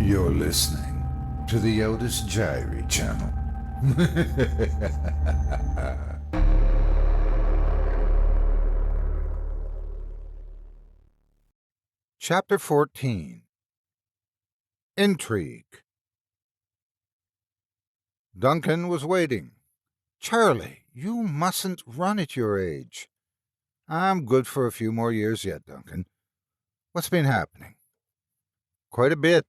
You're listening to the Otis Jiry channel. Chapter 14 Intrigue. Duncan was waiting. "Charlie, you mustn't run at your age." "I'm good for a few more years yet, Duncan. What's been happening?" "Quite a bit.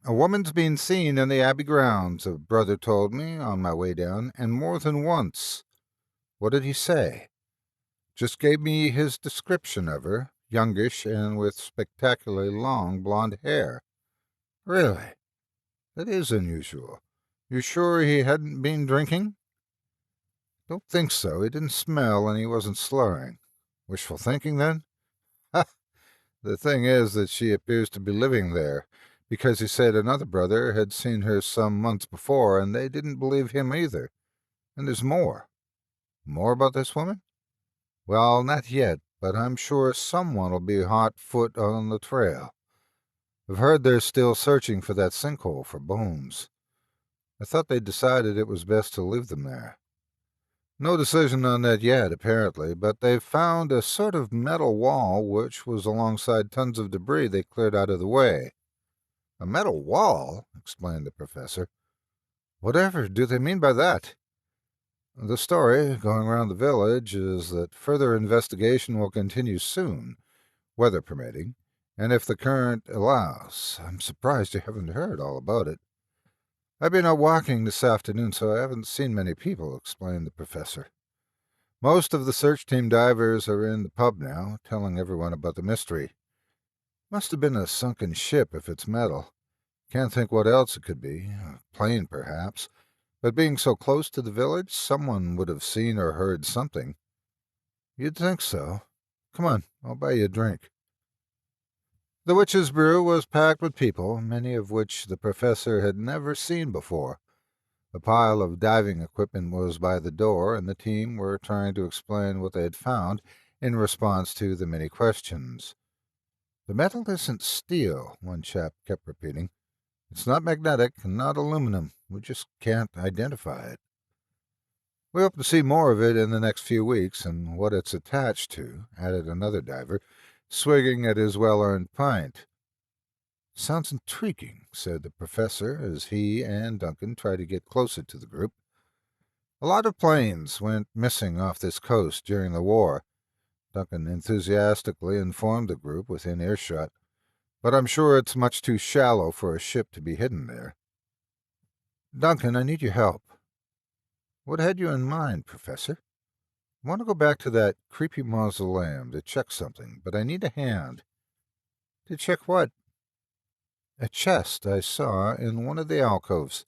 A woman's been seen in the Abbey grounds, a brother told me on my way down, and more than once." "What did he say?" "Just gave me his description of her, youngish and with spectacularly long blonde hair." "Really? That is unusual. You sure he hadn't been drinking?" "Don't think so. He didn't smell and he wasn't slurring." "Wishful thinking, then?" "Ha! The thing is that she appears to be living there, because he said another brother had seen her some months before, and they didn't believe him either. And there's more." "More about this woman?" "Well, not yet, but I'm sure someone'll be hot foot on the trail. I've heard they're still searching for that sinkhole for bones. I thought they decided it was best to leave them there." "No decision on that yet, apparently, but they've found a sort of metal wall which was alongside tons of debris they cleared out of the way." "A metal wall?" explained the professor. "Whatever do they mean by that?" "The story going around the village is that further investigation will continue soon, weather permitting, and if the current allows. I'm surprised you haven't heard all about it." "I've been out walking this afternoon, so I haven't seen many people," explained the professor. "Most of the search team divers are in the pub now, telling everyone about the mystery. Must have been a sunken ship if it's metal. Can't think what else it could be. A plane, perhaps. But being so close to the village, someone would have seen or heard something." "You'd think so. Come on, I'll buy you a drink." The Witch's Brew was packed with people, many of which the professor had never seen before. A pile of diving equipment was by the door, and the team were trying to explain what they had found in response to the many questions. "The metal isn't steel," one chap kept repeating. "It's not magnetic and not aluminum. We just can't identify it." "We hope to see more of it in the next few weeks, and what it's attached to," added another diver, swigging at his well-earned pint. "Sounds intriguing," said the professor as he and Duncan tried to get closer to the group. "A lot of planes went missing off this coast during the war," Duncan enthusiastically informed the group within earshot. "But I'm sure it's much too shallow for a ship to be hidden there." "Duncan, I need your help." "What had you in mind, Professor?" "I want to go back to that creepy mausoleum to check something, but I need a hand." "To check what?" "A chest I saw in one of the alcoves.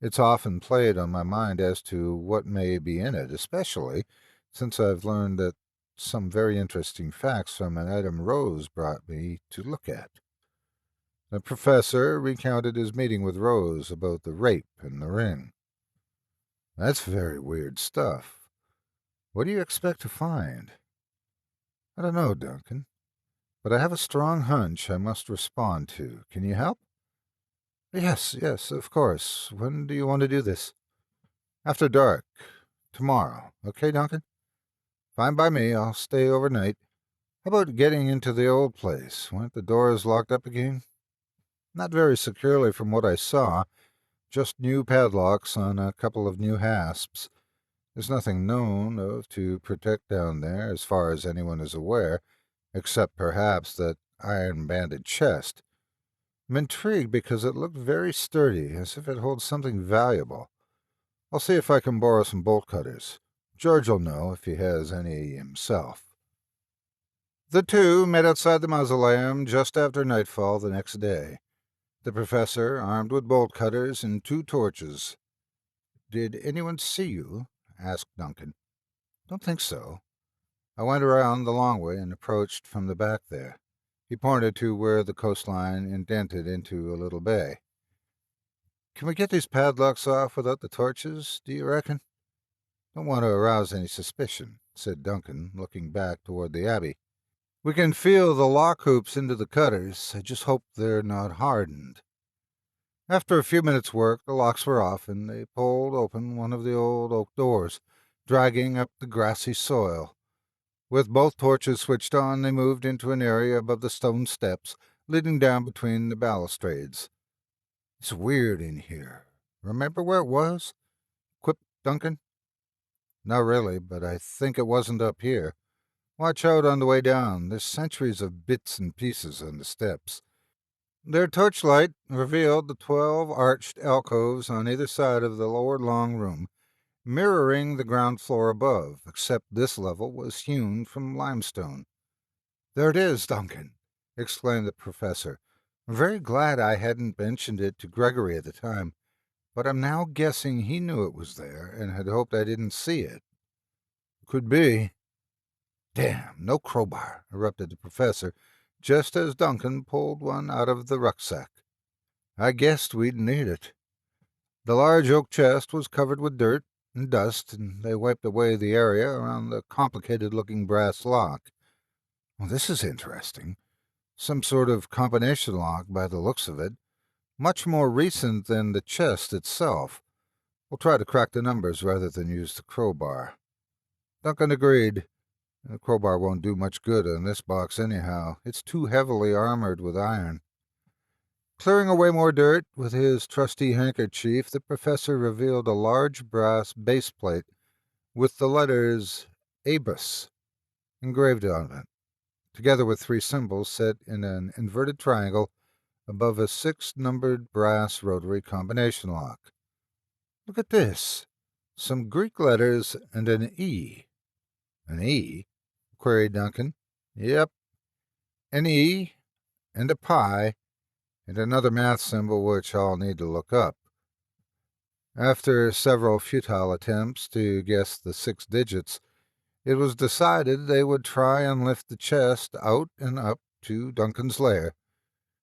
It's often played on my mind as to what may be in it, especially since I've learned that some very interesting facts from an item Rose brought me to look at." The professor recounted his meeting with Rose about the rape and the ring. "That's very weird stuff. What do you expect to find?" "I don't know, Duncan, but I have a strong hunch I must respond to. Can you help?" Yes, of course. When do you want to do this?" "After dark. Tomorrow. Okay, Duncan?" "Fine by me. I'll stay overnight. How about getting into the old place? Weren't the doors locked up again?" "Not very securely from what I saw. Just new padlocks on a couple of new hasps. There's nothing known of to protect down there, as far as anyone is aware, except perhaps that iron-banded chest. I'm intrigued because it looked very sturdy, as if it holds something valuable. I'll see if I can borrow some bolt cutters. George'll know if he has any himself." The two met outside the mausoleum just after nightfall the next day. The professor, armed with bolt cutters and 2 torches. "Did anyone see you?" asked Duncan. "Don't think so. I went around the long way and approached from the back there." He pointed to where the coastline indented into a little bay. "Can we get these padlocks off without the torches, do you reckon?" "Don't want to arouse any suspicion," said Duncan, looking back toward the Abbey. "We can feel the lock hoops into the cutters. I just hope they're not hardened." After a few minutes' work, the locks were off, and they pulled open one of the old oak doors, dragging up the grassy soil. With both torches switched on, they moved into an area above the stone steps leading down between the balustrades. "It's weird in here. Remember where it was?" quipped Duncan. "Not really, but I think it wasn't up here. Watch out on the way down. There's centuries of bits and pieces on the steps." Their torchlight revealed the 12 arched alcoves on either side of the lower long room, mirroring the ground floor above, except this level was hewn from limestone. "There it is, Duncan!" exclaimed the professor. "I'm very glad I hadn't mentioned it to Gregory at the time, but I'm now guessing he knew it was there and had hoped I didn't see it." "Could be." "Damn, no crowbar," erupted the professor, just as Duncan pulled one out of the rucksack. "I guessed we'd need it." The large oak chest was covered with dirt and dust, and they wiped away the area around the complicated-looking brass lock. "Well, this is interesting. Some sort of combination lock by the looks of it. Much more recent than the chest itself. We'll try to crack the numbers rather than use the crowbar." Duncan agreed. "The crowbar won't do much good in this box anyhow. It's too heavily armored with iron." Clearing away more dirt with his trusty handkerchief, the professor revealed a large brass base plate with the letters ABUS engraved on it, together with 3 symbols set in an inverted triangle above a 6-numbered brass rotary combination lock. "Look at this. Some Greek letters and an E." "An E?" queried Duncan. "Yep. An E and a pi and another math symbol which I'll need to look up." After several futile attempts to guess the 6 digits, it was decided they would try and lift the chest out and up to Duncan's lair.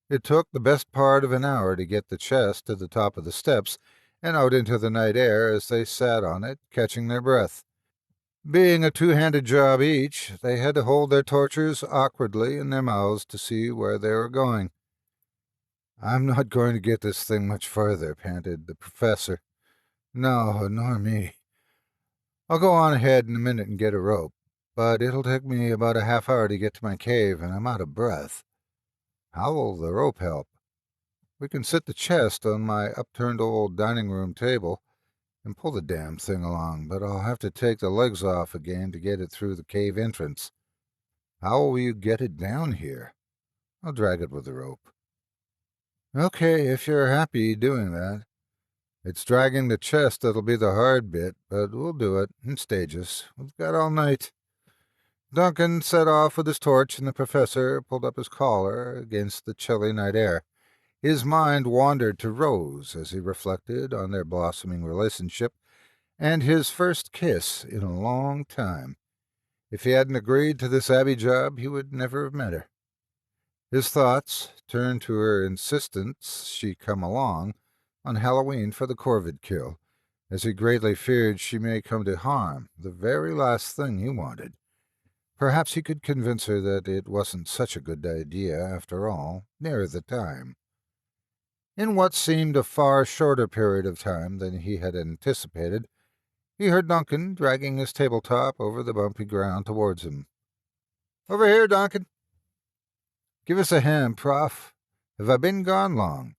It took the best part of an hour to get the chest to the top of the steps and out into the night air as they sat on it, catching their breath. Being a 2-handed job each, they had to hold their torches awkwardly in their mouths to see where they were going. "I'm not going to get this thing much further," panted the professor. "No, nor me. I'll go on ahead in a minute and get a rope, but it'll take me about a half-hour to get to my cave, and I'm out of breath." "How will the rope help?" "We can sit the chest on my upturned old dining-room table and pull the damn thing along, but I'll have to take the legs off again to get it through the cave entrance." "How will you get it down here?" "I'll drag it with the rope." "Okay, if you're happy doing that. It's dragging the chest that'll be the hard bit, but we'll do it in stages. We've got all night." Duncan set off with his torch, and the professor pulled up his collar against the chilly night air. His mind wandered to Rose as he reflected on their blossoming relationship and his first kiss in a long time. If he hadn't agreed to this Abbey job, he would never have met her. His thoughts turned to her insistence she come along on Halloween for the corvid kill, as he greatly feared she may come to harm, the very last thing he wanted. Perhaps he could convince her that it wasn't such a good idea after all, near the time. In what seemed a far shorter period of time than he had anticipated, he heard Duncan dragging his tabletop over the bumpy ground towards him. "Over here, Duncan." "Give us a hand, Prof. Have I been gone long?"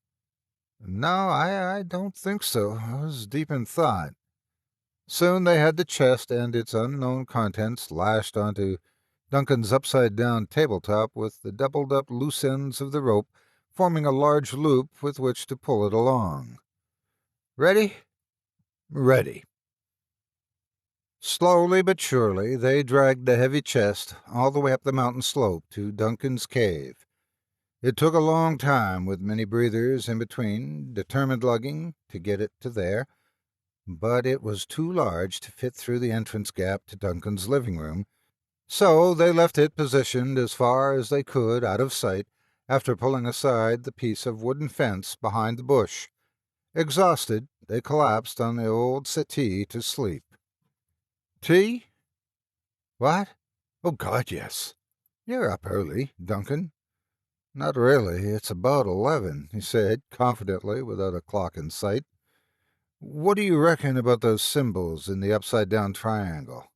"No, I don't think so. I was deep in thought." Soon they had the chest and its unknown contents lashed onto Duncan's upside-down tabletop with the doubled-up loose ends of the rope forming a large loop with which to pull it along. "Ready?" "Ready." Slowly but surely they dragged the heavy chest all the way up the mountain slope to Duncan's cave. It took a long time, with many breathers in between, determined lugging to get it to there, but it was too large to fit through the entrance gap to Duncan's living room, so they left it positioned as far as they could out of sight after pulling aside the piece of wooden fence behind the bush. Exhausted, they collapsed on the old settee to sleep. "Tea?" "What? Oh, God, yes." "You're up early, Duncan." Not really. It's about 11, he said, confidently, without a clock in sight. What do you reckon about those symbols in the upside-down triangle?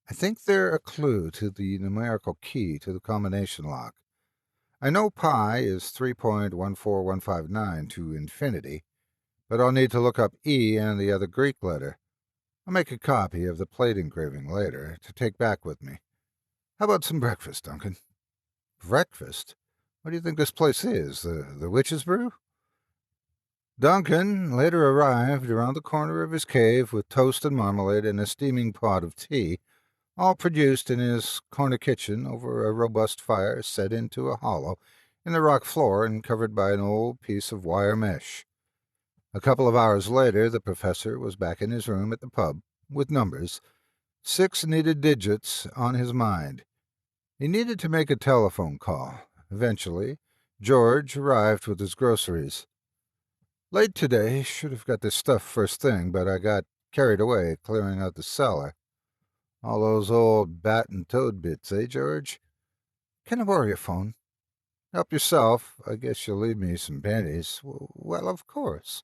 I think they're a clue to the numerical key to the combination lock. I know pi is 3.14159 to infinity, but I'll need to look up E and the other Greek letter. I'll make a copy of the plate engraving later to take back with me. How about some breakfast, Duncan? Breakfast? What do you think this place is, the witch's brew? Duncan later arrived around the corner of his cave with toast and marmalade and a steaming pot of tea, all produced in his corner kitchen over a robust fire set into a hollow in the rock floor and covered by an old piece of wire mesh. A couple of hours later, the professor was back in his room at the pub, with numbers, 6 needed digits on his mind. He needed to make a telephone call. Eventually, George arrived with his groceries. Late today, should have got this stuff first thing, but I got carried away clearing out the cellar. All those old bat and toad bits, eh, George? Can I borrow your phone? Help yourself. I guess you'll leave me some pennies. Well, of course.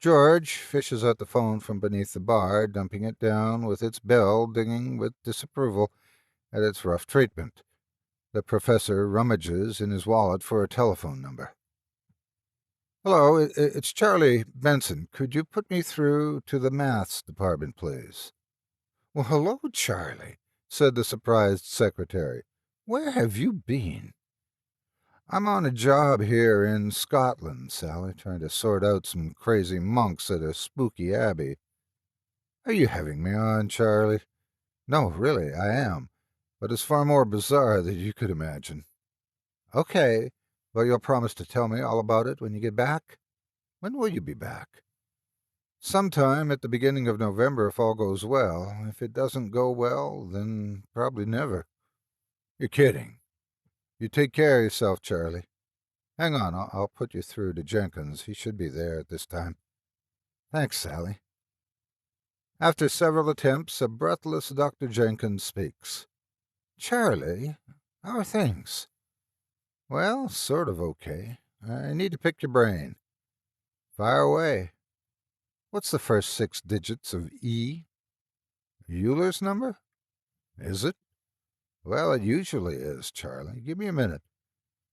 George fishes out the phone from beneath the bar, dumping it down with its bell dinging with disapproval at its rough treatment. The professor rummages in his wallet for a telephone number. Hello, it's Charlie Benson. Could you put me through to the maths department, please? Well, hello, Charlie, said the surprised secretary. Where have you been? I'm on a job here in Scotland, Sally, trying to sort out some crazy monks at a spooky abbey. Are you having me on, Charlie? No, really, I am. But it's far more bizarre than you could imagine. Okay, but you'll promise to tell me all about it when you get back? When will you be back? Sometime at the beginning of November if all goes well. If it doesn't go well, then probably never. You're kidding. You take care of yourself, Charlie. Hang on, I'll put you through to Jenkins. He should be there at this time. Thanks, Sally. After several attempts, a breathless Dr. Jenkins speaks. Charlie, how are things? Well, sort of okay. I need to pick your brain. Fire away. What's the first 6 digits of E? Euler's number? Is it? Well, it usually is, Charlie. Give me a minute.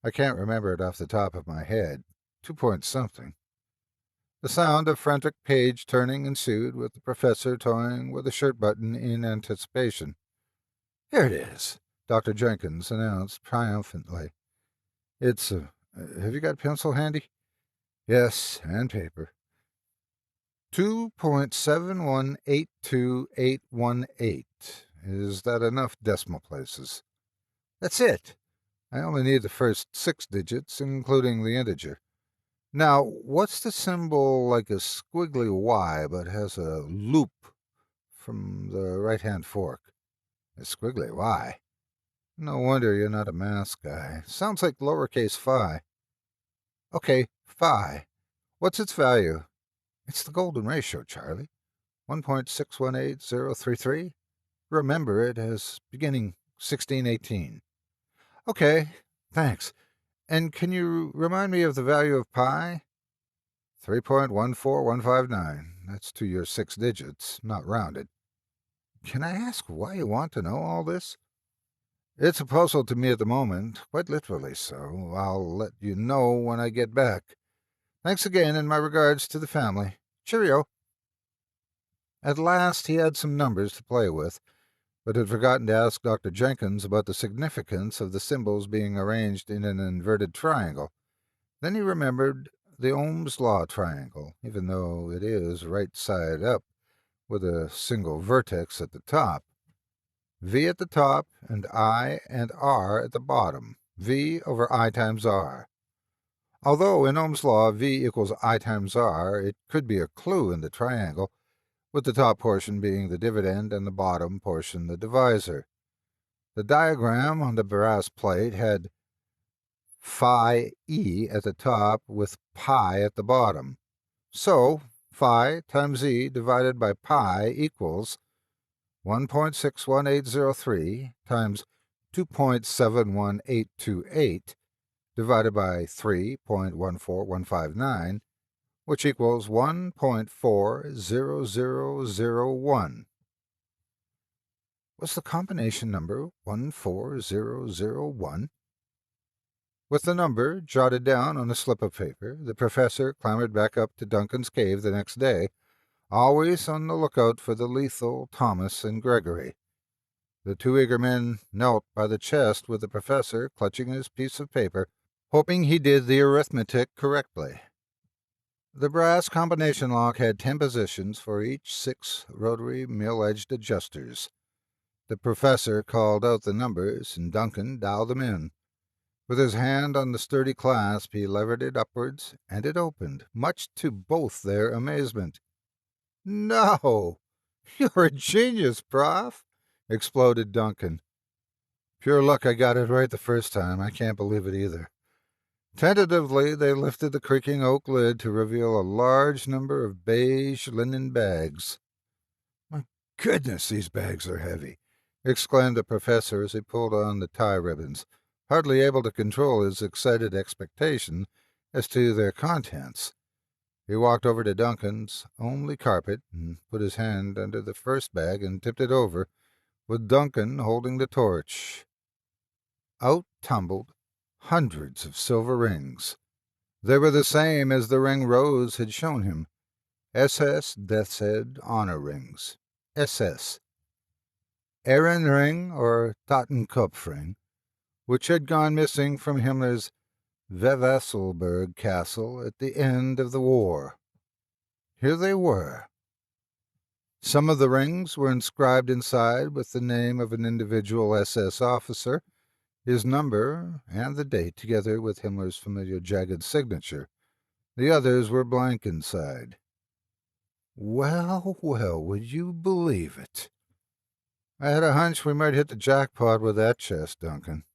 I can't remember it off the top of my head. 2 point something. The sound of frantic page turning ensued, with the professor toying with a shirt button in anticipation. Here it is, Dr. Jenkins announced triumphantly. It's, have you got a pencil handy? Yes, and paper. 2.7182818. Is that enough decimal places? That's it. I only need the first 6 digits, including the integer. Now, what's the symbol like a squiggly Y but has a loop from the right-hand fork? A squiggly Y? No wonder you're not a math guy. Sounds like lowercase phi. Okay, phi. What's its value? It's the golden ratio, Charlie. 1.618033. Remember it as beginning 1618. Okay, thanks. And can you remind me of the value of pi? 3.14159. That's to your 6 digits, not rounded. Can I ask why you want to know all this? It's a puzzle to me at the moment, quite literally so. I'll let you know when I get back. Thanks again, and my regards to the family. Cheerio. At last he had some numbers to play with, but had forgotten to ask Dr. Jenkins about the significance of the symbols being arranged in an inverted triangle. Then he remembered the Ohm's law triangle, even though it is right side up, with a single vertex at the top. V at the top and I and R at the bottom. V over I times R. Although in Ohm's law V equals I times R, it could be a clue in the triangle, with the top portion being the dividend and the bottom portion the divisor. The diagram on the brass plate had phi E at the top with pi at the bottom. So, phi times E divided by pi equals 1.61803 times 2.71828 divided by 3.14159, which equals 1.40001. Was the combination number 14001? With the number jotted down on a slip of paper, the professor clambered back up to Duncan's cave the next day, always on the lookout for the lethal Thomas and Gregory. The two eager men knelt by the chest with the professor clutching his piece of paper, hoping he did the arithmetic correctly. The brass combination lock had 10 positions for each 6 rotary mill-edged adjusters. The professor called out the numbers, and Duncan dialed them in. With his hand on the sturdy clasp, he levered it upwards, and it opened, much to both their amazement. "No! You're a genius, Prof!" exploded Duncan. "Pure luck I got it right the first time. I can't believe it either." Tentatively, they lifted the creaking oak lid to reveal a large number of beige linen bags. "My goodness, these bags are heavy!" exclaimed the professor as he pulled on the tie ribbons, hardly able to control his excited expectation as to their contents. He walked over to Duncan's only carpet and put his hand under the first bag and tipped it over, with Duncan holding the torch. Out tumbled hundreds of silver rings. They were the same as the ring Rose had shown him. SS Death's Head Honor Rings. SS. Ehrenring or Totenkopfring, which had gone missing from Himmler's Wewasselburg castle at the end of the war. Here they were. Some of the rings were inscribed inside with the name of an individual SS officer, his number, and the date, together with Himmler's familiar jagged signature. The others were blank inside. Well, would you believe it? I had a hunch we might hit the jackpot with that chest, Duncan.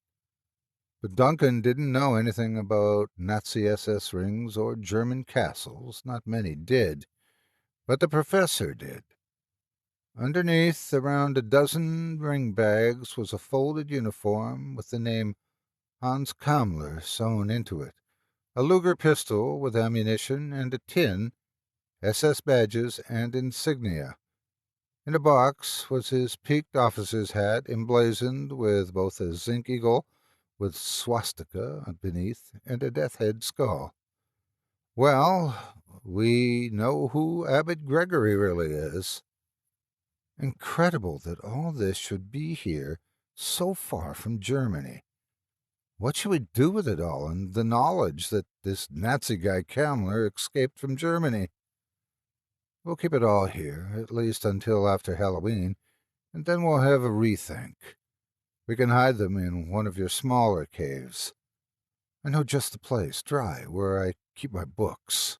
But Duncan didn't know anything about Nazi SS rings or German castles. Not many did. But the professor did. Underneath, around a dozen ring bags, was a folded uniform with the name Hans Kammler sewn into it, a Luger pistol with ammunition, and a tin, SS badges and insignia. In a box was his peaked officer's hat, emblazoned with both a zinc eagle with swastika beneath and a death head skull. Well, we know who Abbot Gregory really is. Incredible that all this should be here, so far from Germany. What should we do with it all, and the knowledge that this Nazi guy Kammler escaped from Germany? We'll keep it all here, at least until after Halloween, and then we'll have a rethink. We can hide them in one of your smaller caves. I know just the place, dry, where I keep my books.